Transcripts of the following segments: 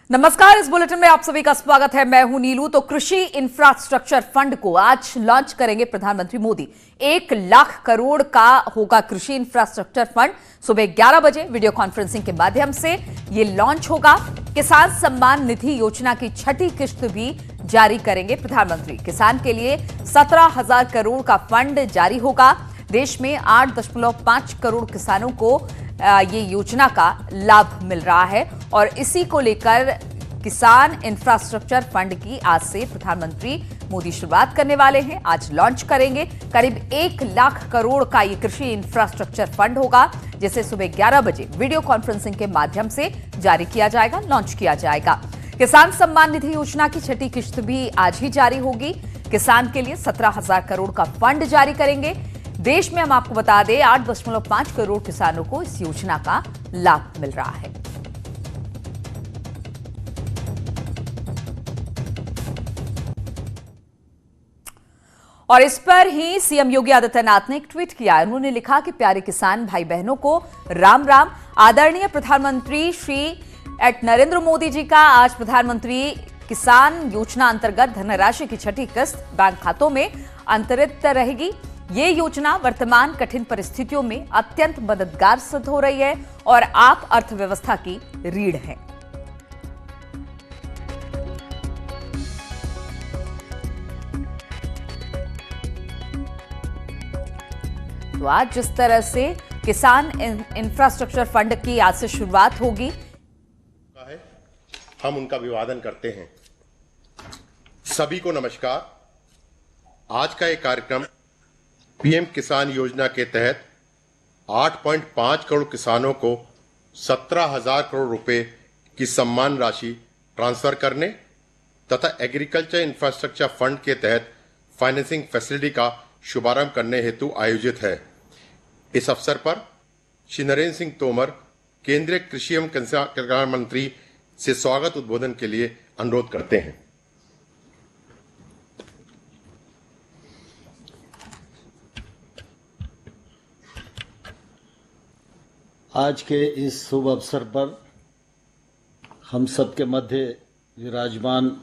नमस्कार, इस बुलेटिन में आप सभी का स्वागत है। मैं हूं नीलू। तो कृषि इंफ्रास्ट्रक्चर फंड को आज लॉन्च करेंगे प्रधानमंत्री मोदी। 1 लाख करोड़ का होगा कृषि इंफ्रास्ट्रक्चर फंड। सुबह 11 बजे वीडियो कॉन्फ्रेंसिंग के माध्यम से ये लॉन्च होगा। किसान सम्मान निधि योजना की 6ठी किश्त भी जारी करेंगे प्रधानमंत्री। किसान के लिए 17,000 करोड़ का फंड जारी होगा। देश में 8.5 करोड़ किसानों को ये योजना का लाभ मिल रहा है और इसी को लेकर किसान इंफ्रास्ट्रक्चर फंड की आज से प्रधानमंत्री मोदी शुरुआत करने वाले हैं। आज लॉन्च करेंगे। करीब 1 लाख करोड़ का ये कृषि इंफ्रास्ट्रक्चर फंड होगा, जिसे सुबह 11 बजे वीडियो कॉन्फ्रेंसिंग के माध्यम से जारी किया जाएगा, लॉन्च किया जाएगा। किसान सम्मान निधि योजना की 6ठी किश्त भी आज ही जारी होगी। किसान के लिए 17,000 करोड़ का फंड जारी करेंगे। देश में हम आपको बता दें 8.5 करोड़ किसानों को इस योजना का लाभ मिल रहा है। और इस पर ही सीएम योगी आदित्यनाथ ने एक ट्वीट किया। उन्होंने लिखा कि प्यारे किसान भाई बहनों को राम राम। आदरणीय प्रधानमंत्री श्री नरेंद्र मोदी जी का आज प्रधानमंत्री किसान योजना अंतर्गत धनराशि की 6ठी किस्त बैंक खातों में अंतरित रहेगी। ये योजना वर्तमान कठिन परिस्थितियों में अत्यंत मददगार सिद्ध हो रही है और आप अर्थव्यवस्था की रीढ़ है। तो आज जिस तरह से किसान इंफ्रास्ट्रक्चर फंड की आज से शुरुआत होगी, हम उनका अभिवादन करते हैं। सभी को नमस्कार। आज का ये कार्यक्रम पीएम किसान योजना के तहत 8.5 करोड़ किसानों को 17,000 करोड़ रुपए की सम्मान राशि ट्रांसफर करने तथा एग्रीकल्चर इंफ्रास्ट्रक्चर फंड के तहत फाइनेंसिंग फैसिलिटी का शुभारंभ करने हेतु आयोजित है। इस अवसर पर श्री नरेंद्र सिंह तोमर, केंद्रीय कृषि एवं किसान मंत्री से स्वागत उद्बोधन के लिए अनुरोध करते हैं। आज के इस शुभ अवसर पर हम सबके मध्य विराजमान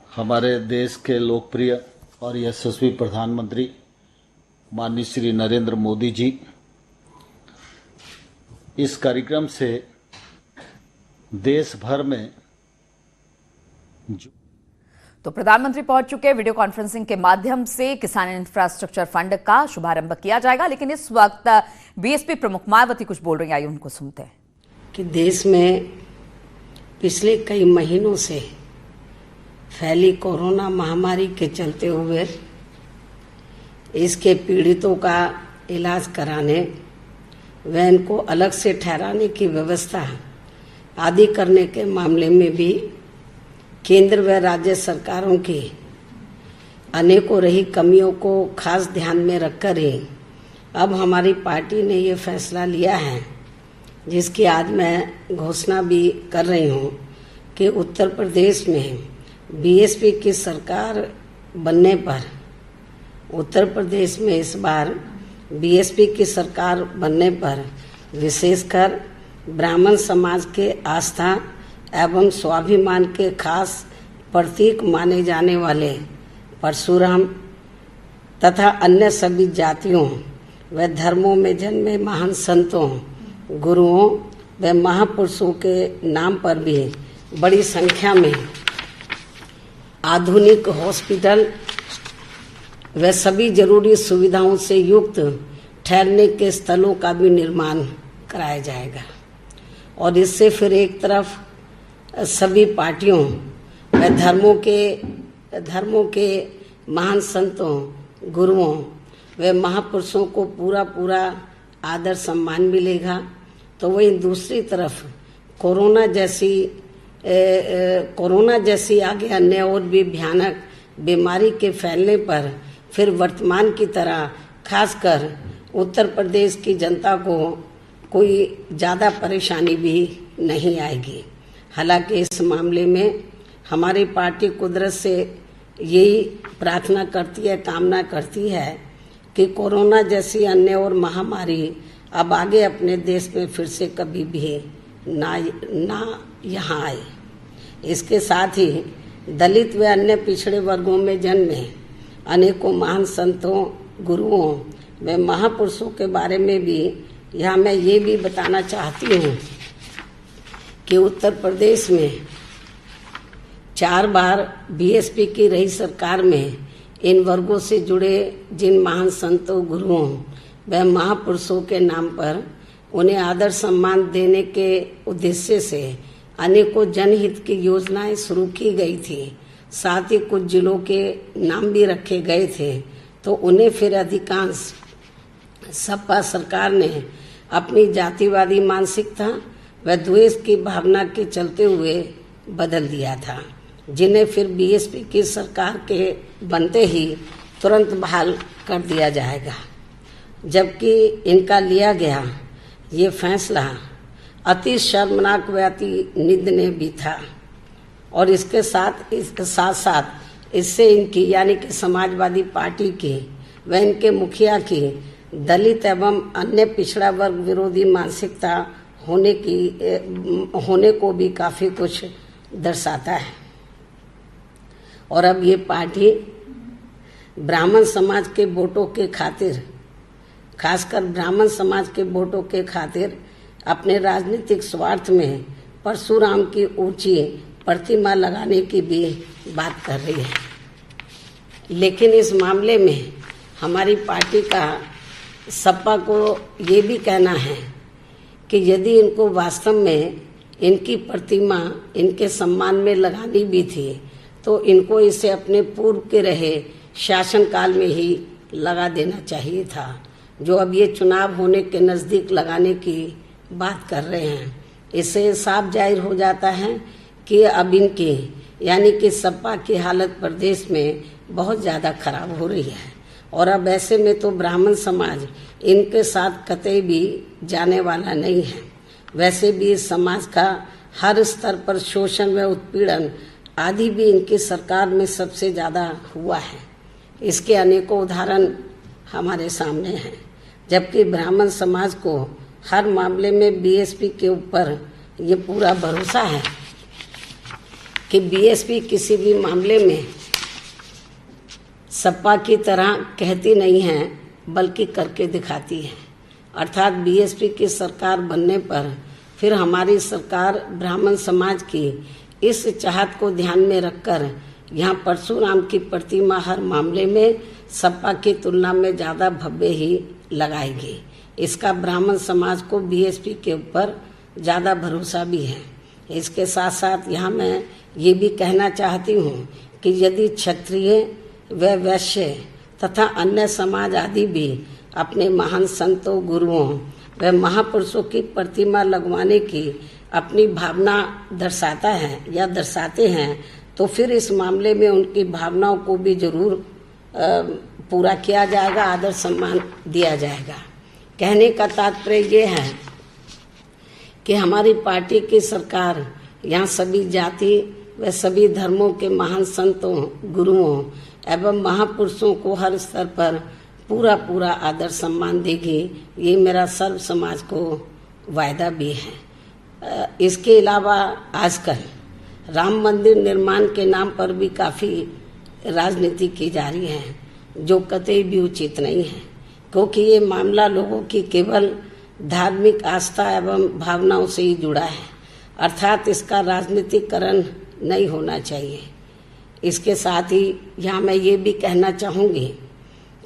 हमारे देश के लोकप्रिय और यशस्वी प्रधानमंत्री माननीय श्री नरेंद्र मोदी जी इस कार्यक्रम से देश भर में तो प्रधानमंत्री पहुंच चुके। वीडियो कॉन्फ्रेंसिंग के माध्यम से किसान इंफ्रास्ट्रक्चर फंड का शुभारंभ किया जाएगा। लेकिन इस वक्त बीएसपी प्रमुख मायावती कुछ बोल रही हैं, आइए उनको सुनते हैं। कि देश में पिछले कई महीनों से फैली कोरोना महामारी के चलते हुए इसके पीड़ितों का इलाज कराने व इनको अलग से ठहराने की व्यवस्था आदि करने के मामले में भी केंद्र व राज्य सरकारों की अनेकों रही कमियों को खास ध्यान में रखकर ही अब हमारी पार्टी ने ये फैसला लिया है, जिसकी आज मैं घोषणा भी कर रही हूँ कि उत्तर प्रदेश में बीएसपी की सरकार बनने पर उत्तर प्रदेश में इस बार बीएसपी की सरकार बनने पर विशेषकर ब्राह्मण समाज के आस्था एवं स्वाभिमान के खास प्रतीक माने जाने वाले परशुराम तथा अन्य सभी जातियों व धर्मों में जन्मे महान संतों, गुरुओं व महापुरुषों के नाम पर भी बड़ी संख्या में आधुनिक हॉस्पिटल व सभी जरूरी सुविधाओं से युक्त ठहरने के स्थलों का भी निर्माण कराया जाएगा। और इससे फिर एक तरफ सभी पार्टियों व धर्मों के महान संतों, गुरुओं व महापुरुषों को पूरा आदर सम्मान मिलेगा। तो वही दूसरी तरफ कोरोना जैसी आगे अन्य और भी भयानक बीमारी के फैलने पर फिर वर्तमान की तरह खासकर उत्तर प्रदेश की जनता को कोई ज़्यादा परेशानी भी नहीं आएगी। हालांकि इस मामले में हमारी पार्टी कुदरत से यही प्रार्थना करती है, कामना करती है कि कोरोना जैसी अन्य और महामारी अब आगे अपने देश में फिर से कभी भी ना यहाँ आए। इसके साथ ही दलित व अन्य पिछड़े वर्गों में जन्मे अनेकों महान संतों, गुरुओं व महापुरुषों के बारे में भी यहाँ मैं ये भी बताना चाहती हूँ कि उत्तर प्रदेश में 4 बार बीएसपी की रही सरकार में इन वर्गों से जुड़े जिन महान संतों, गुरुओं व महापुरुषों के नाम पर उन्हें आदर सम्मान देने के उद्देश्य से अनेकों जनहित की योजनाएं शुरू की गई थी। साथ ही कुछ जिलों के नाम भी रखे गए थे, तो उन्हें फिर अधिकांश सपा सरकार ने अपनी जातिवादी मानसिकता व द्वेष की भावना के चलते हुए बदल दिया था, जिन्हें फिर बीएसपी की सरकार के बनते ही तुरंत बहाल कर दिया जाएगा। जबकि इनका लिया गया ये फैसला अति शर्मनाक व अति निंदनीय भी था, और इसके साथ साथ इससे इनकी यानी कि समाजवादी पार्टी की व इनके मुखिया की दलित एवं अन्य पिछड़ा वर्ग विरोधी मानसिकता होने को भी काफी कुछ दर्शाता है। और अब ये पार्टी ब्राह्मण समाज के वोटों के खातिर, खासकर ब्राह्मण समाज के वोटों के खातिर अपने राजनीतिक स्वार्थ में परशुराम की ऊंची प्रतिमा लगाने की भी बात कर रही है। लेकिन इस मामले में हमारी पार्टी का सपा को ये भी कहना है कि यदि इनको वास्तव में इनकी प्रतिमा इनके सम्मान में लगानी भी थी, तो इनको इसे अपने पूर्व के रहे शासनकाल में ही लगा देना चाहिए था, जो अब ये चुनाव होने के नज़दीक लगाने की बात कर रहे हैं। इससे साफ जाहिर हो जाता है कि अब इनकी यानी कि सपा की हालत प्रदेश में बहुत ज़्यादा खराब हो रही है, और अब ऐसे में तो ब्राह्मण समाज इनके साथ कतई भी जाने वाला नहीं है। वैसे भी इस समाज का हर स्तर पर शोषण व उत्पीड़न आदि भी इनकी सरकार में सबसे ज़्यादा हुआ है। इसके अनेकों उदाहरण हमारे सामने हैं। जबकि ब्राह्मण समाज को हर मामले में बीएसपी के ऊपर ये पूरा भरोसा है कि बीएसपी किसी भी मामले में सपा की तरह कहती नहीं है, बल्कि करके दिखाती है। अर्थात बीएसपी की सरकार बनने पर फिर हमारी सरकार ब्राह्मण समाज की इस चाहत को ध्यान में रखकर यहाँ परशुराम की प्रतिमा हर मामले में सपा की तुलना में ज़्यादा भव्य ही लगाएगी। इसका ब्राह्मण समाज को बीएसपी के ऊपर ज़्यादा भरोसा भी है। इसके साथ साथ यहाँ मैं ये भी कहना चाहती हूँ कि यदि क्षत्रिय व वैश्य तथा अन्य समाज आदि भी अपने महान संतों, गुरुओं व महापुरुषों की प्रतिमा लगवाने की अपनी भावना दर्शाता है या दर्शाते हैं, तो फिर इस मामले में उनकी भावनाओं को भी जरूर पूरा किया जाएगा, आदर सम्मान दिया जाएगा। कहने का तात्पर्य ये है कि हमारी पार्टी की सरकार यहाँ सभी जाति व सभी धर्मों के महान संतों, गुरुओं एवं महापुरुषों को हर स्तर पर पूरा आदर सम्मान देगी। ये मेरा सर्व समाज को वायदा भी है। इसके अलावा आजकल राम मंदिर निर्माण के नाम पर भी काफ़ी राजनीति की जा रही है, जो कतई भी उचित नहीं है, क्योंकि ये मामला लोगों की केवल धार्मिक आस्था एवं भावनाओं से ही जुड़ा है। अर्थात इसका राजनीतिकरण नहीं होना चाहिए। इसके साथ ही यहाँ मैं ये भी कहना चाहूँगी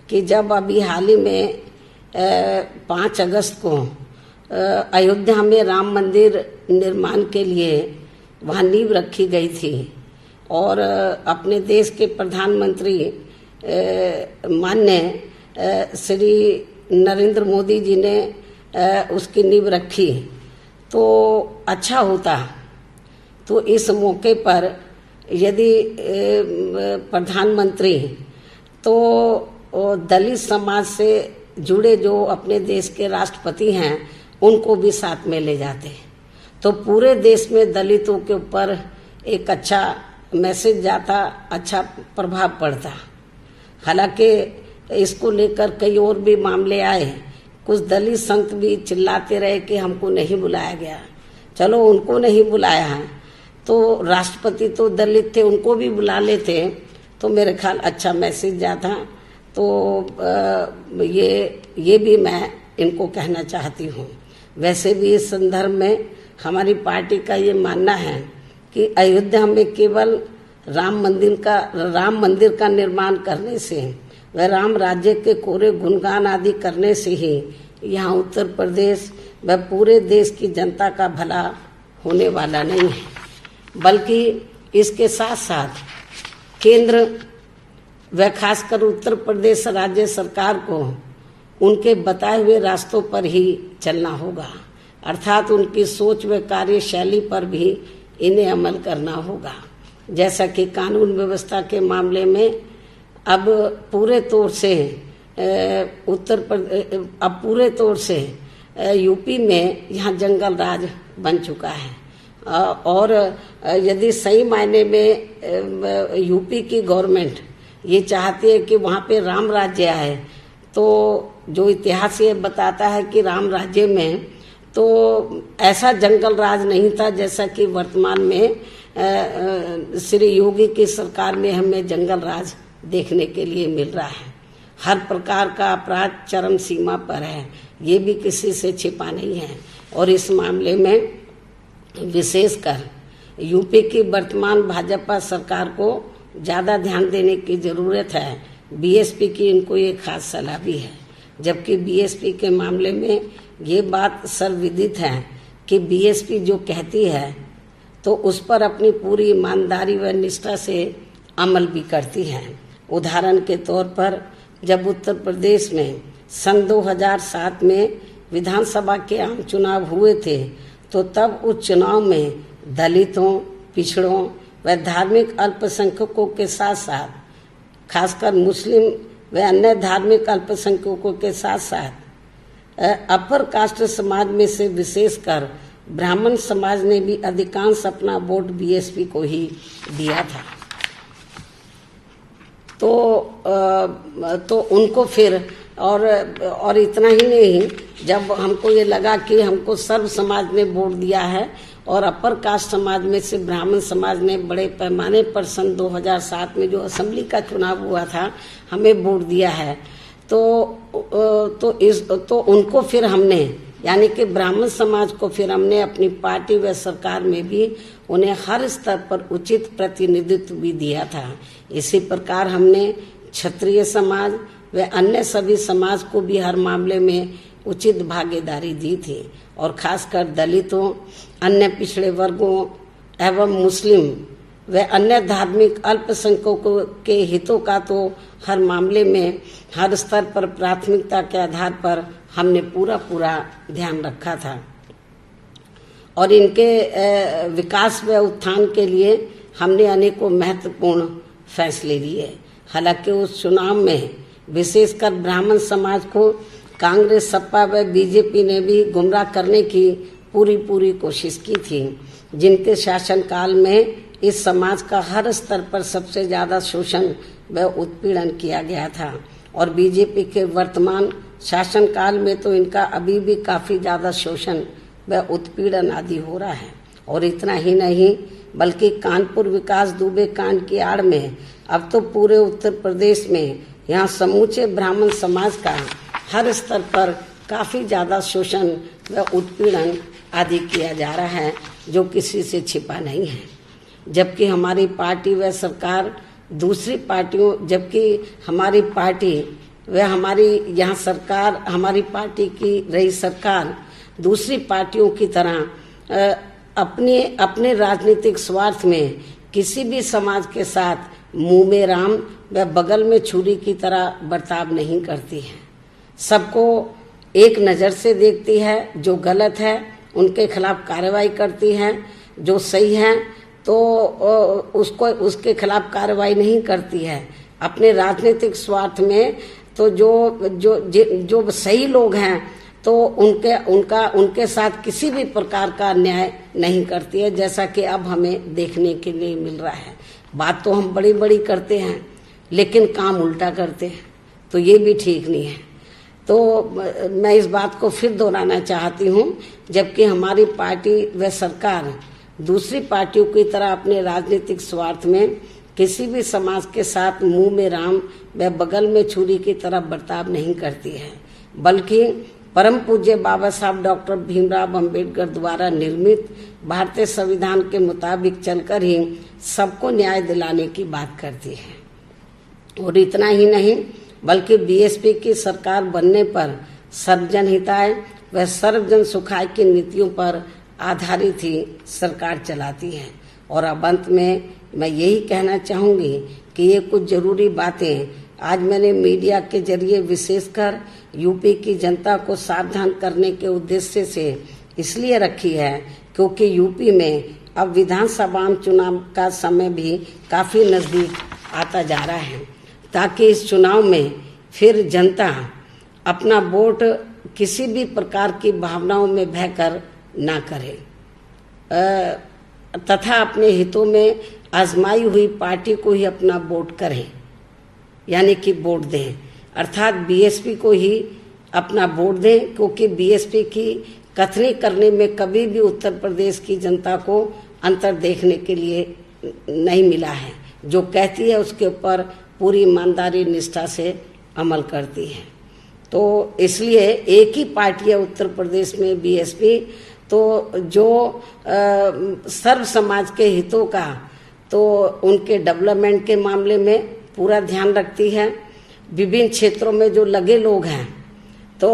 कि जब अभी हाल ही में 5 अगस्त को अयोध्या में राम मंदिर निर्माण के लिए वहाँ नींव रखी गई थी, और अपने देश के प्रधानमंत्री माननीय श्री नरेंद्र मोदी जी ने उसकी नींव रखी, तो अच्छा होता। तो इस मौके पर यदि प्रधानमंत्री तो दलित समाज से जुड़े जो अपने देश के राष्ट्रपति हैं उनको भी साथ में ले जाते, तो पूरे देश में दलितों के ऊपर एक अच्छा मैसेज जाता, अच्छा प्रभाव पड़ता। हालांकि इसको लेकर कई और भी मामले आए, कुछ दलित संत भी चिल्लाते रहे कि हमको नहीं बुलाया गया, चलो उनको नहीं बुलाया है, तो राष्ट्रपति तो दलित थे, उनको भी बुला लेते तो मेरे ख्याल अच्छा मैसेज जाता। तो ये भी मैं इनको कहना चाहती हूँ। वैसे भी इस संदर्भ में हमारी पार्टी का ये मानना है कि अयोध्या में केवल राम मंदिर का निर्माण करने से व राम राज्य के कोरे गुणगान आदि करने से ही यहाँ उत्तर प्रदेश व पूरे देश की जनता का भला होने वाला नहीं है, बल्कि इसके साथ साथ केंद्र व खासकर उत्तर प्रदेश राज्य सरकार को उनके बताए हुए रास्तों पर ही चलना होगा, अर्थात उनकी सोच व कार्यशैली पर भी इन्हें अमल करना होगा। जैसा कि कानून व्यवस्था के मामले में अब पूरे तौर से यूपी में यहाँ जंगल राज बन चुका है, और यदि सही मायने में यूपी की गवर्नमेंट ये चाहती है कि वहाँ पे राम राज्य आए, तो जो इतिहास ये बताता है कि राम राज्य में तो ऐसा जंगल राज नहीं था जैसा कि वर्तमान में श्री योगी की सरकार में हमें जंगल राज देखने के लिए मिल रहा है। हर प्रकार का अपराध चरम सीमा पर है, ये भी किसी से छिपा नहीं है। और इस मामले में विशेषकर यूपी की वर्तमान भाजपा सरकार को ज़्यादा ध्यान देने की ज़रूरत है। बीएसपी की इनको ये खास सलाह भी है, जबकि बीएसपी के मामले में ये बात सर्वविदित है कि बीएसपी जो कहती है तो उस पर अपनी पूरी ईमानदारी व निष्ठा से अमल भी करती है। उदाहरण के तौर पर जब उत्तर प्रदेश में सन 2007 में विधानसभा के आम चुनाव हुए थे, तो तब उस चुनाव में दलितों, पिछड़ों व धार्मिक अल्पसंख्यकों के साथ साथ खासकर मुस्लिम व अन्य धार्मिक अल्पसंख्यकों के साथ साथ अपर कास्ट समाज में से विशेषकर ब्राह्मण समाज ने भी अधिकांश अपना वोट बीएसपी को ही दिया था। तो उनको फिर और इतना ही नहीं, जब हमको ये लगा कि हमको सर्व समाज ने वोट दिया है और अपर कास्ट समाज में से ब्राह्मण समाज ने बड़े पैमाने पर सन 2007 में जो असेंबली का चुनाव हुआ था हमें वोट दिया है, तो उनको फिर हमने यानी कि ब्राह्मण समाज को फिर हमने अपनी पार्टी व सरकार में भी उन्हें हर स्तर पर उचित प्रतिनिधित्व भी दिया था। इसी प्रकार हमने क्षत्रिय समाज व अन्य सभी समाज को भी हर मामले में उचित भागीदारी दी थी, और खासकर दलितों, अन्य पिछड़े वर्गों एवं मुस्लिम व अन्य धार्मिक अल्पसंख्यकों के हितों का तो हर मामले में हर स्तर पर प्राथमिकता के आधार पर हमने पूरा ध्यान रखा था। और इनके विकास व उत्थान के लिए हमने अनेकों महत्वपूर्ण फैसले लिए। हालांकि उस चुनाव में विशेषकर ब्राह्मण समाज को कांग्रेस, सपा व बीजेपी ने भी गुमराह करने की पूरी कोशिश की थी, जिनके शासनकाल में इस समाज का हर स्तर पर सबसे ज्यादा शोषण व उत्पीड़न किया गया था। और बीजेपी के वर्तमान शासनकाल में तो इनका अभी भी काफी ज्यादा शोषण व उत्पीड़न आदि हो रहा है। और इतना ही नहीं, बल्कि कानपुर विकास दुबे कांड की आड़ में अब तो पूरे उत्तर प्रदेश में यहाँ समूचे ब्राह्मण समाज का हर स्तर पर काफी ज्यादा शोषण व उत्पीड़न आदि किया जा रहा है, जो किसी से छिपा नहीं है। जबकि हमारी पार्टी व सरकार दूसरी पार्टियों, जबकि हमारी पार्टी व हमारी यहाँ सरकार, हमारी पार्टी की रही सरकार दूसरी पार्टियों की तरह अपने राजनीतिक स्वार्थ में किसी भी समाज के साथ मुंह में राम व बगल में छुरी की तरह बर्ताव नहीं करती है। सबको एक नज़र से देखती है, जो गलत है उनके खिलाफ कार्रवाई करती है, जो सही है तो उसके खिलाफ कार्रवाई नहीं करती है। अपने राजनीतिक स्वार्थ में तो जो सही लोग हैं तो उनके साथ किसी भी प्रकार का न्याय नहीं करती है, जैसा कि अब हमें देखने के लिए मिल रहा है। बात तो हम बड़ी करते हैं लेकिन काम उल्टा करते हैं, तो ये भी ठीक नहीं है। तो मैं इस बात को फिर दोहराना चाहती हूँ, जबकि हमारी पार्टी व सरकार दूसरी पार्टियों की तरह अपने राजनीतिक स्वार्थ में किसी भी समाज के साथ मुंह में राम व बगल में छुरी की तरह बर्ताव नहीं करती है, बल्कि परम पूज्य बाबा साहब डॉक्टर भीमराव अंबेडकर द्वारा निर्मित भारतीय संविधान के मुताबिक चलकर ही सबको न्याय दिलाने की बात करती है। और इतना ही नहीं, बल्कि बीएसपी की सरकार बनने पर सर्वजन हिताय व सर्वजन सुखाय की नीतियों पर आधारित ही सरकार चलाती है। और अब अंत में मैं यही कहना चाहूंगी कि ये कुछ जरूरी बातें आज मैंने मीडिया के जरिए विशेषकर यूपी की जनता को सावधान करने के उद्देश्य से इसलिए रखी है, क्योंकि यूपी में अब विधानसभा चुनाव का समय भी काफी नजदीक आता जा रहा है, ताकि इस चुनाव में फिर जनता अपना वोट किसी भी प्रकार की भावनाओं में बहकर ना करे तथा अपने हितों में आजमाई हुई पार्टी को ही अपना वोट करें, यानी कि वोट दें, अर्थात बीएसपी को ही अपना वोट दें, क्योंकि बीएसपी की कथनी करने में कभी भी उत्तर प्रदेश की जनता को अंतर देखने के लिए नहीं मिला है। जो कहती है उसके ऊपर पूरी ईमानदारी निष्ठा से अमल करती है। तो इसलिए एक ही पार्टी है उत्तर प्रदेश में बीएसपी, तो जो सर्व समाज के हितों का तो उनके डेवलपमेंट के मामले में पूरा ध्यान रखती है। विभिन्न क्षेत्रों में जो लगे लोग हैं तो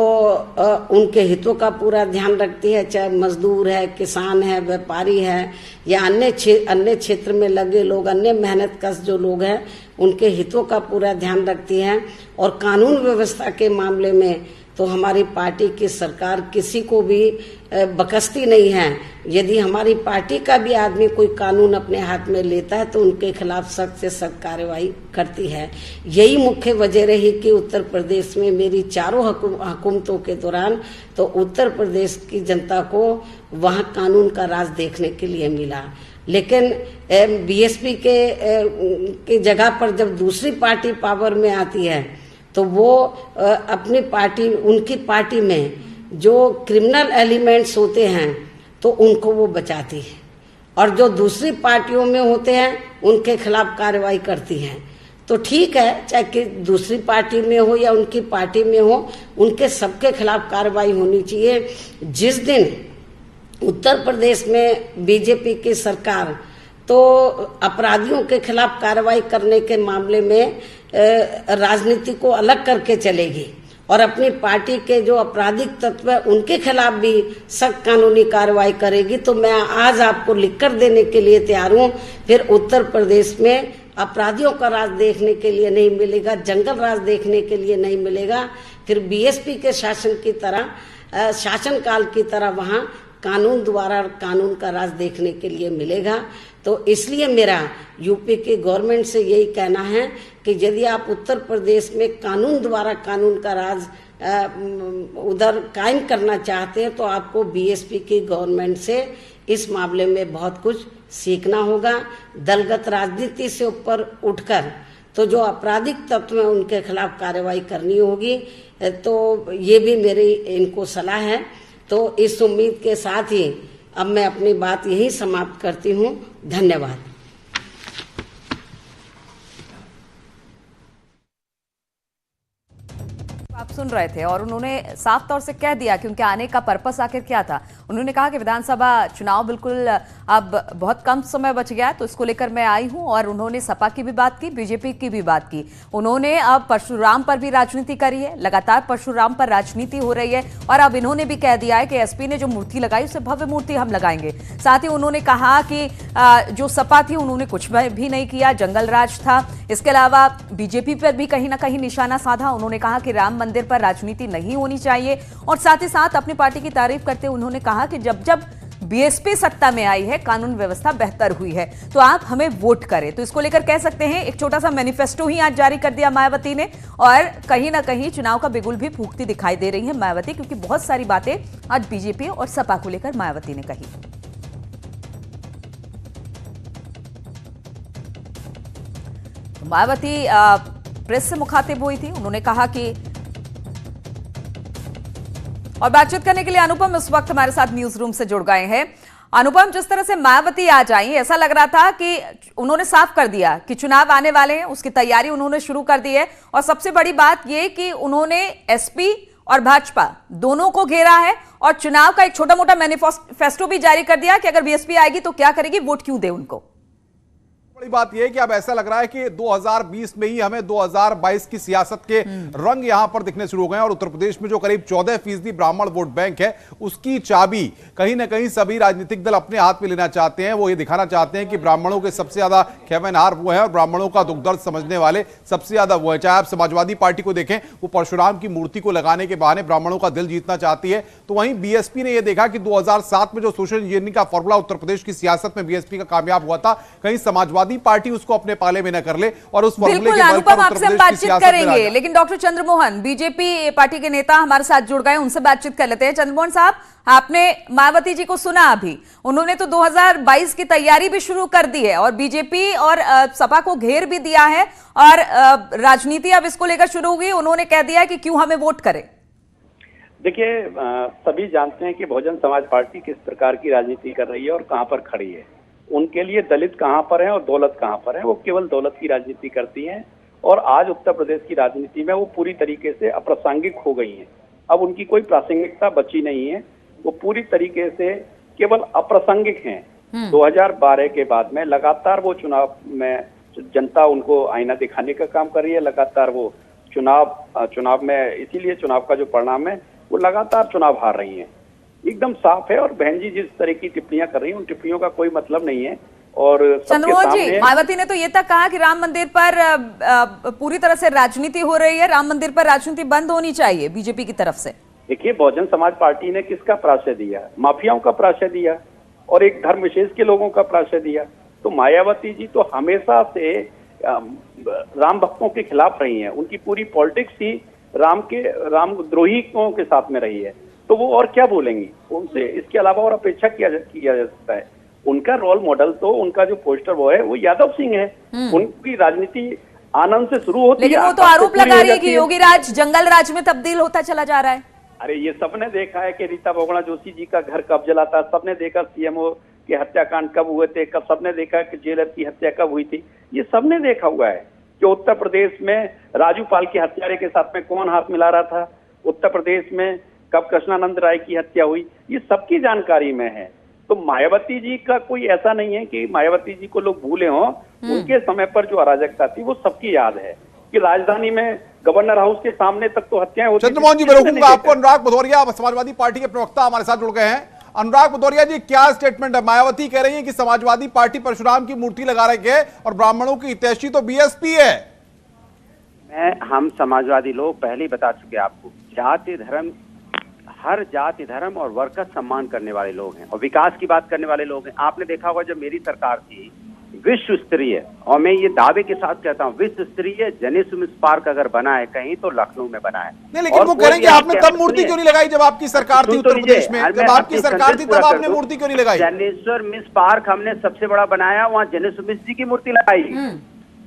उनके हितों का पूरा ध्यान रखती है, चाहे मजदूर है, किसान है, व्यापारी है या अन्य क्षेत्र में लगे लोग, अन्य मेहनत कश जो लोग हैं उनके हितों का पूरा ध्यान रखती है। और कानून व्यवस्था के मामले में तो हमारी पार्टी की सरकार किसी को भी बकसती नहीं है। यदि हमारी पार्टी का भी आदमी कोई कानून अपने हाथ में लेता है तो उनके खिलाफ सख्त से सख्त कार्रवाई करती है। यही मुख्य वजह रही कि उत्तर प्रदेश में मेरी चारों हुकूमतों के दौरान तो उत्तर प्रदेश की जनता को वहां कानून का राज देखने के लिए मिला। लेकिन बीएसपी के जगह पर जब दूसरी पार्टी पावर में आती है तो वो अपनी पार्टी, उनकी पार्टी में जो क्रिमिनल एलिमेंट्स होते हैं तो उनको वो बचाती है, और जो दूसरी पार्टियों में होते हैं उनके खिलाफ कार्रवाई करती है। तो ठीक है, चाहे कि दूसरी पार्टी में हो या उनकी पार्टी में हो, उनके सबके खिलाफ कार्रवाई होनी चाहिए। जिस दिन उत्तर प्रदेश में बीजेपी की सरकार तो अपराधियों के खिलाफ कार्रवाई करने के मामले में राजनीति को अलग करके चलेगी और अपनी पार्टी के जो आपराधिक तत्व है उनके खिलाफ भी सख्त कानूनी कार्रवाई करेगी, तो मैं आज आपको लिखकर देने के लिए तैयार हूँ। फिर उत्तर प्रदेश में अपराधियों का राज देखने के लिए नहीं मिलेगा, जंगल राज देखने के लिए नहीं मिलेगा। फिर बीएसपी के शासनकाल की तरह वहां कानून द्वारा कानून का राज देखने के लिए मिलेगा। तो इसलिए मेरा यूपी की गवर्नमेंट से यही कहना है कि यदि आप उत्तर प्रदेश में कानून द्वारा कानून का राज उधर कायम करना चाहते हैं तो आपको बीएसपी की गवर्नमेंट से इस मामले में बहुत कुछ सीखना होगा। दलगत राजनीति से ऊपर उठकर तो जो आपराधिक तत्व हैं उनके खिलाफ कार्रवाई करनी होगी। तो ये भी मेरी इनको सलाह है। तो इस उम्मीद के साथ ही अब मैं अपनी बात यही समाप्त करती हूँ। धन्यवाद। आप सुन रहे थे और उन्होंने साफ तौर से कह दिया कि उनके आने का पर्पस आखिर क्या था। उन्होंने कहा कि विधानसभा चुनाव बिल्कुल अब बहुत कम समय बच गया है तो इसको लेकर मैं आई हूं, और उन्होंने सपा की भी बात की, बीजेपी की भी बात की। उन्होंने अब परशुराम पर भी राजनीति करी है, लगातार परशुराम पर राजनीति हो रही है, और अब इन्होंने भी कह दिया है कि एसपी ने जो मूर्ति लगाई उसे भव्य मूर्ति हम लगाएंगे। साथ ही उन्होंने कहा कि जो सपा थी उन्होंने कुछ भी नहीं किया, जंगल राज था। इसके अलावा बीजेपी पर भी कहीं ना कहीं निशाना साधा। उन्होंने कहा कि राम मंदिर पर राजनीति नहीं होनी चाहिए, और साथ ही साथ अपनी पार्टी की तारीफ करते हुए उन्होंने कहा कि जब जब बीएसपी सत्ता में आई है कानून व्यवस्था बेहतर हुई है, तो आप हमें वोट करें। तो इसको लेकर कह सकते हैं एक छोटा सा मैनिफेस्टो ही आज जारी कर दिया मायावती ने, और कहीं ना कहीं चुनाव का बिगुल भी फूंकती दिखाई दे रही है मायावती, क्योंकि बहुत सारी बातें आज बीजेपी और सपा को लेकर मायावती ने कही। मायावती प्रेस से मुखातिब हुई थी। उन्होंने कहा कि और बातचीत करने के लिए अनुपम इस वक्त हमारे साथ न्यूज रूम से जुड़ गए हैं। अनुपम, जिस तरह से मायावती आज आई, ऐसा लग रहा था कि उन्होंने साफ कर दिया कि चुनाव आने वाले हैं, उसकी तैयारी उन्होंने शुरू कर दी है। और सबसे बड़ी बात यह कि उन्होंने एसपी और भाजपा दोनों को घेरा है और चुनाव का एक छोटा मोटा मैनिफेस्टो भी जारी कर दिया कि अगर बीएसपी आएगी तो क्या करेगी, वोट क्यों दे उनको। बड़ी बात यह है कि अब ऐसा लग रहा है कि 2020 में ही हमें 2022 की सियासत के रंग यहां पर दिखने शुरू हो गए हैं और उत्तर प्रदेश में जो करीब 14% ब्राह्मण वोट बैंक है, उसकी चाबी कहीं ना कहीं सभी राजनीतिक दल अपने हाथ में लेना चाहते हैं। वो ये दिखाना चाहते हैं कि ब्राह्मणों के सबसे ज्यादा खेमनहार वो है और ब्राह्मणों का दुख दर्द समझने वाले सबसे ज्यादा वो है। चाहे आप समाजवादी पार्टी को देखें, वो परशुराम की मूर्ति को लगाने के बहाने ब्राह्मणों का दिल जीतना चाहती है, तो वहीं बीएसपी ने यह देखा कि 2007 में जो सोशल इंजीनियरिंग का फॉर्मूला उत्तर प्रदेश की सियासत में बीएसपी का कामयाब हुआ था, कहीं समाजवादी पार्टी उसको अपने पाले में न कर ले और उस फॉर्मूले के बल पर उत्तर प्रदेश की सियासत करेंगे। लेकिन डॉक्टर चंद्रमोहन, बीजेपी पार्टी के नेता हमारे साथ जुड़ गए, उनसे बातचीत कर लेते हैं। चंद्रमोहन साहब, आपने मायावती जी को सुना अभी, उन्होंने तो 2022 की तैयारी भी शुरू कर दी है और बीजेपी और सपा को घेर भी दिया है और राजनीति अब इसको लेकर शुरू होगी। उन्होंने कह दिया कि क्यों हमें वोट करें। देखिए, सभी जानते हैं कि बहुजन समाज पार्टी किस प्रकार की राजनीति कर रही है और कहां पर खड़ी है। उनके लिए दलित कहां पर है और दौलत कहां पर है, वो केवल दौलत की राजनीति करती हैं और आज उत्तर प्रदेश की राजनीति में वो पूरी तरीके से अप्रासंगिक हो गई हैं। अब उनकी कोई प्रासंगिकता बची नहीं है, वो पूरी तरीके से केवल अप्रासंगिक हैं। 2012 के बाद में लगातार वो चुनाव में जनता उनको आईना दिखाने का काम कर रही है, लगातार वो चुनाव में, इसीलिए चुनाव का जो परिणाम है वो लगातार चुनाव हार रही है, एकदम साफ है। और बहन जी जिस तरह की टिप्पणियां कर रही हैं, उन टिप्पणियों का कोई मतलब नहीं है। और चंद्रमोहन जी, मायावती ने तो ये तक कहा कि राम मंदिर पर पूरी तरह से राजनीति हो रही है, राम मंदिर पर राजनीति बंद होनी चाहिए बीजेपी की तरफ से। देखिए, बहुजन समाज पार्टी ने किसका प्राश्रय दिया? माफियाओं का प्राश्रय दिया और एक धर्म विशेष के लोगों का प्राश्रय दिया। तो मायावती जी तो हमेशा से राम भक्तों के खिलाफ रही हैं, उनकी पूरी पॉलिटिक्स ही रामद्रोहियों के साथ में रही है। तो वो और क्या बोलेंगी उनसे, इसके अलावा और अपेक्षा किया जा सकता है। उनका रोल मॉडल तो उनका जो पोस्टर वो है वो यादव सिंह है। उनकी राजनीति आनंद से शुरू होती है, लेकिन वो तो आरोप लगा रही है कि योगी राज जंगल राज में तब्दील होता चला जा रहा है। अरे ये सबने देखा है कि रीता बहुगुणा जोशी जी का घर कब जला था, सबने देखा सीएमओ के हत्याकांड कब हुए थे, कब सबने देखा कि जेलर की हत्या कब हुई थी, ये सबने देखा हुआ है कि उत्तर प्रदेश में राजू पाल के हत्यारे के साथ में कौन हाथ मिला रहा था, उत्तर प्रदेश में कब कृष्णानंद राय की हत्या हुई, ये सबकी जानकारी में है। तो मायावती जी का कोई ऐसा नहीं है कि मायावती जी को लोग भूले हों। उनके समय पर जो अराजकता थी वो सबकी याद है कि राजधानी में गवर्नर हाउस के सामने तक तो हत्याएं होती थी। चंद्रमोहन जी, मैं रोकूंगा आपको। अनुराग भदौरिया समाजवादी पार्टी के प्रवक्ता हमारे साथ जुड़ गए हैं। अनुराग भदौरिया जी, क्या स्टेटमेंट है? मायावती कह रही है कि समाजवादी पार्टी परशुराम की मूर्ति लगा रही है और ब्राह्मणों की हितैषी तो बीएसपी है। हम समाजवादी लोग पहले ही बता चुके आपको, जाति धर्म, हर जाति धर्म और वर्ग का सम्मान करने वाले लोग हैं और विकास की बात करने वाले लोग हैं। आपने देखा होगा जब मेरी सरकार थी, विश्व स्तरीय, और मैं ये दावे के साथ कहता हूँ, विश्व स्तरीय जनेश्वर पार्क अगर बना है कहीं तो लखनऊ में बना है। नहीं, लेकिन वो कह रहे हैं कि आपने तब मूर्ति क्यों नहीं लगाई जब आपकी सरकार थी उत्तर प्रदेश में? जब आपकी सरकार थी तब आपने मूर्ति क्यों नहीं लगाई? जनेश्वर मिश्र पार्क हमने सबसे बड़ा बनाया, वहाँ जनेश्वर मिश्र जी की मूर्ति लगाई।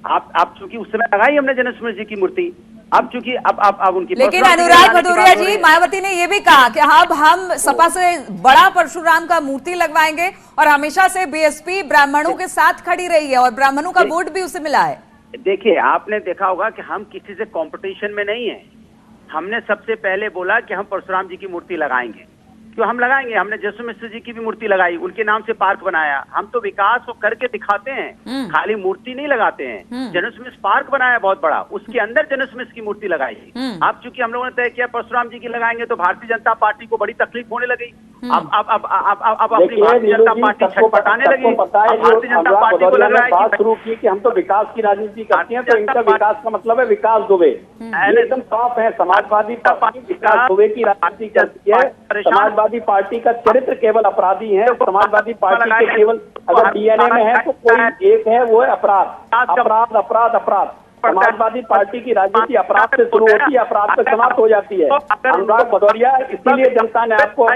आप चूंकि उस समय लगाई हमने जनेश्वर मिश्र जी की मूर्ति, अब चूंकि अब उनकी। लेकिन अनुराग भदौरिया जी, मायावती ने यह भी कहा कि अब हम सपा से बड़ा परशुराम का मूर्ति लगवाएंगे और हमेशा से बीएसपी ब्राह्मणों के साथ खड़ी रही है और ब्राह्मणों का वोट भी उसे मिला है। देखिए, आपने देखा होगा कि हम किसी से कंपटीशन में नहीं है। हमने सबसे पहले बोला कि हम परशुराम जी की मूर्ति लगाएंगे, क्यों हम लगाएंगे। हमने जसु मिश्र जी की भी मूर्ति लगाई, उनके नाम से पार्क बनाया। हम तो विकास को करके दिखाते हैं, खाली मूर्ति नहीं लगाते हैं। जनेश्वर मिश्र पार्क बनाया बहुत बड़ा, उसके अंदर जनेश्वर मिश्र की मूर्ति लगाई। अब चूंकि हम लोगों ने तय किया परशुराम जी की लगाएंगे तो भारतीय जनता पार्टी को बड़ी तकलीफ होने लगी। अब अपनी भारतीय जनता पार्टी छटपटाने लगी। भारतीय जनता पार्टी को लग रहा है बात शुरू की कि हम तो विकास की राजनीति करते हैं, तो इनका विकास का मतलब है विकास दुबे। एकदम साफ है, समाजवादी पार्टी विकास दुबे की राजनीति करती है। समाजवादी पार्टी का चरित्र केवल अपराधी है। समाजवादी पार्टी के केवल अगर डीएनए में है तो कोई एक है, वो है अपराध, अपराध, अपराध, अपराध। समाजवादी पार्टी की राजनीति अपराध से शुरू होती है, अपराध से समाप्त हो जाती है। अनुराग भदौरिया, इसीलिए जनता ने आपको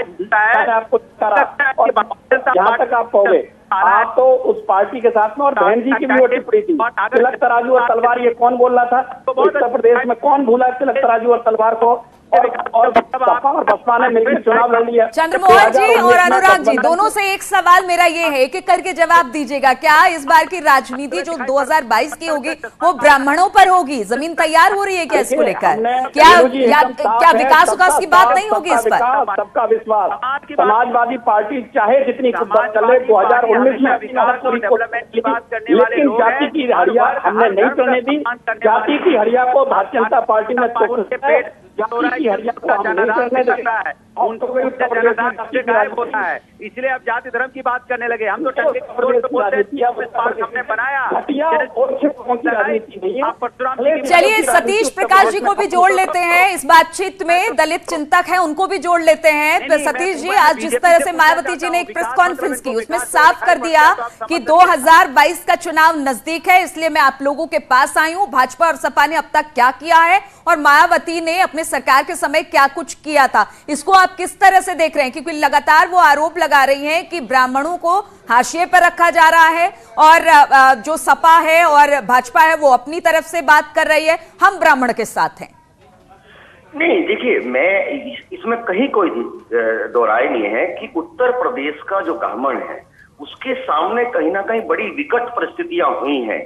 करा और जहां तक आप कहोगे आप तो उस पार्टी के साथ में, और बहन जी की भी वो टिप्पणी थी, तिलक तराजू और तलवार, ये कौन बोल रहा था उत्तर प्रदेश में? कौन भूला तिलक तराजू और तलवार को? और सपा और बसपा ने मिलकर चुनाव लड़ लिया। चंद्रमोहन जी और अनुराग जी, दोनों से एक सवाल मेरा ये है, एक एक करके जवाब दीजिएगा। क्या इस बार की राजनीति जो 2022 की होगी वो ब्राह्मणों पर होगी? जमीन तैयार हो रही है क्या इसको लेकर? क्या विकास विकास की बात नहीं होगी इस पर? सबका विश्वास, समाजवादी पार्टी चाहे जितनी चले 2019 में लेकिन जाति की हड़िया हमने नहीं करने दी। जाति की हड़िया को भारतीय जनता पार्टी ने गायब होता है, इसलिए अब जाति धर्म की बात करने लगे। हम तो हमने बनाया। चलिए सतीश प्रकाश जी को भी जोड़ लेते हैं इस बातचीत में, दलित चिंतक हैं, उनको भी जोड़ लेते हैं। सतीश जी, आज जिस तरह से मायावती जी ने एक प्रेस कॉन्फ्रेंस की उसमें साफ कर दिया कि 2022 का चुनाव नजदीक है, इसलिए मैं आप लोगों के पास आई हूं। भाजपा और सपा ने अब तक क्या किया है और मायावती ने अपने सरकार के समय क्या कुछ किया था, इसको आप किस तरह से देख रहे हैं? क्योंकि लगातार वो आरोप लगा रही हैं कि ब्राह्मणों को हाशिए पर रखा जा रहा है और जो सपा है और भाजपा है वो अपनी तरफ से बात कर रही है, हम ब्राह्मण के साथ हैं। नहीं, देखिए, मैं इसमें कहीं कोई दो राय नहीं है कि उत्तर प्रदेश का जो ब्राह्मण है उसके सामने कहीं ना कहीं बड़ी विकट परिस्थितियां हुई हैं।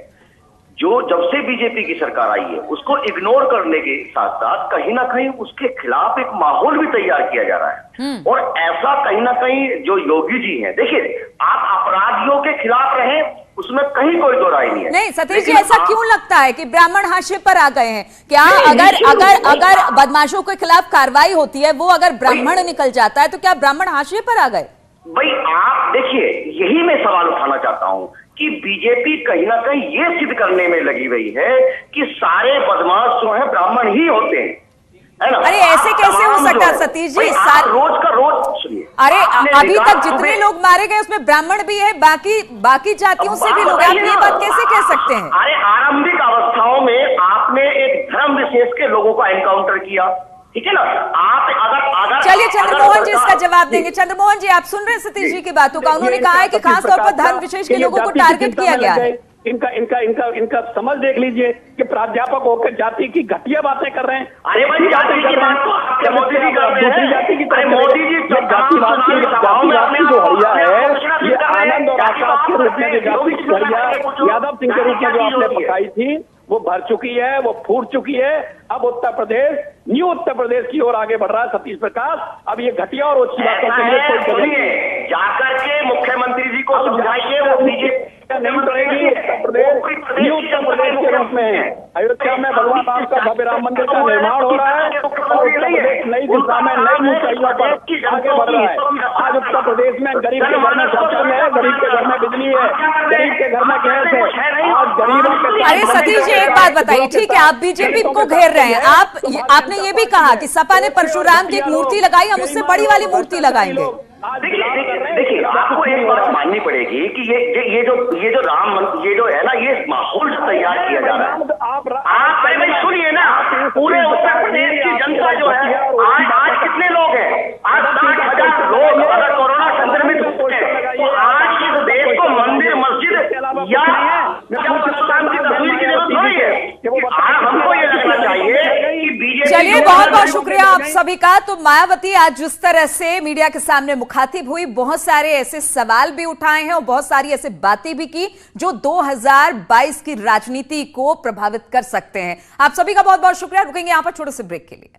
जो जब से बीजेपी की सरकार आई है उसको इग्नोर करने के साथ साथ कहीं ना कहीं उसके खिलाफ एक माहौल भी तैयार किया जा रहा है। और ऐसा कहीं ना कहीं जो योगी जी हैं, देखिए, आप अपराधियों के खिलाफ रहें उसमें कहीं कोई दो राय नहीं है। नहीं सतीश जी, ऐसा क्यों लगता है कि ब्राह्मण हाशिए पर आ गए हैं? क्या अगर बदमाशों के खिलाफ कार्रवाई होती है, वो अगर ब्राह्मण निकल जाता है तो क्या ब्राह्मण हाशिए पर आ गए? भाई आप देखिए, यही मैं सवाल उठाना चाहता हूं कि बीजेपी कहीं ना कहीं ये सिद्ध करने में लगी हुई है कि सारे बदमाश जो है ब्राह्मण ही होते हैं, है ना? अरे ऐसे कैसे हो सकता है सतीश जी? रोज का रोज सुनिए, अरे अभी तक जितने लोग मारे गए उसमें ब्राह्मण भी है, बाकी जातियों से भी लोग, आप ये बात कैसे कह सकते हैं? अरे आरंभिक अवस्थाओं में आपने एक धर्म विशेष के लोगों का एनकाउंटर किया, ठीक है ना? आप अगर चलिए चंद्रमोहन जी इसका जवाब देंगे। चंद्रमोहन जी, आप सुन रहे हैं सतीश जी की बातों का? उन्होंने कहा है कि खासतौर पर धर्म विशेष के लोगों को टारगेट किया गया है। इनका समझ देख लीजिए कि प्राध्यापक होकर जाति की घटिया बातें कर रहे हैं। अरे भाई, जाति की बात तो मोदी जी कर रहे हैं। जाति की मोदी जी जातिवाद की जो हड़िया है, ये आनंद और आकाश के रूप में जो जाति की हड़िया यादव सिंह के रूप में जो आपने पकाई थी वो भर चुकी है, वो फूट चुकी है। अब उत्तर प्रदेश, न्यू उत्तर प्रदेश की ओर आगे बढ़ रहा है सतीश प्रकाश। अब ये घटिया और अच्छी बातों के लिए कोई जाकर के मुख्यमंत्री जी को समझाइए, वो बीजेपी नहीं करेगी। उत्तर प्रदेश न्यू उत्तर प्रदेश के रूप में है। अयोध्या में भगवान राम का भव्य राम मंदिर का निर्माण हो रहा है और उत्तर प्रदेश नई दिशा में नई ऊंचाइयों पर आगे बढ़ रहा है। आज उत्तर प्रदेश में गरीब के घर में शौचालय है, गरीब के घर में बिजली है, गरीब के घर में गैस है। आज गरीबों के अरे सतीश जी एक बात बताइए, ठीक है आप बीजेपी को घेर रहे हैं, आपने ये भी कहा कि सपा ने परशुराम की एक मूर्ति लगाई, हम उससे बड़ी वाली मूर्ति लगाएंगे। देखिए, आपको एक बात माननी पड़ेगी कि ये जो राम मंदिर, ये जो है ना, ये माहौल तैयार किया जा रहा है। आप पहले सुनिए ना, पूरे उत्तर प्रदेश की जनता जो है, आज कितने लोग हैं? आज 60,000 लोग अगर कोरोना संक्रमित होते हैं तो आज इस देश को मंदिर, मस्जिद या परशुराम की तस्वीर की जरूरत नहीं है। हमको ये लगना चाहिए कि बीजेपी। चलिए बहुत बहुत शुक्रिया आप सभी का। तो मायावती आज जिस तरह से मीडिया के सामने मुखातिब हुई, बहुत सारे ऐसे सवाल भी उठाए हैं और बहुत सारी ऐसे बातें भी की जो 2022 की राजनीति को प्रभावित कर सकते हैं। आप सभी का बहुत बहुत शुक्रिया। रुकेंगे यहां पर छोटे से ब्रेक के लिए।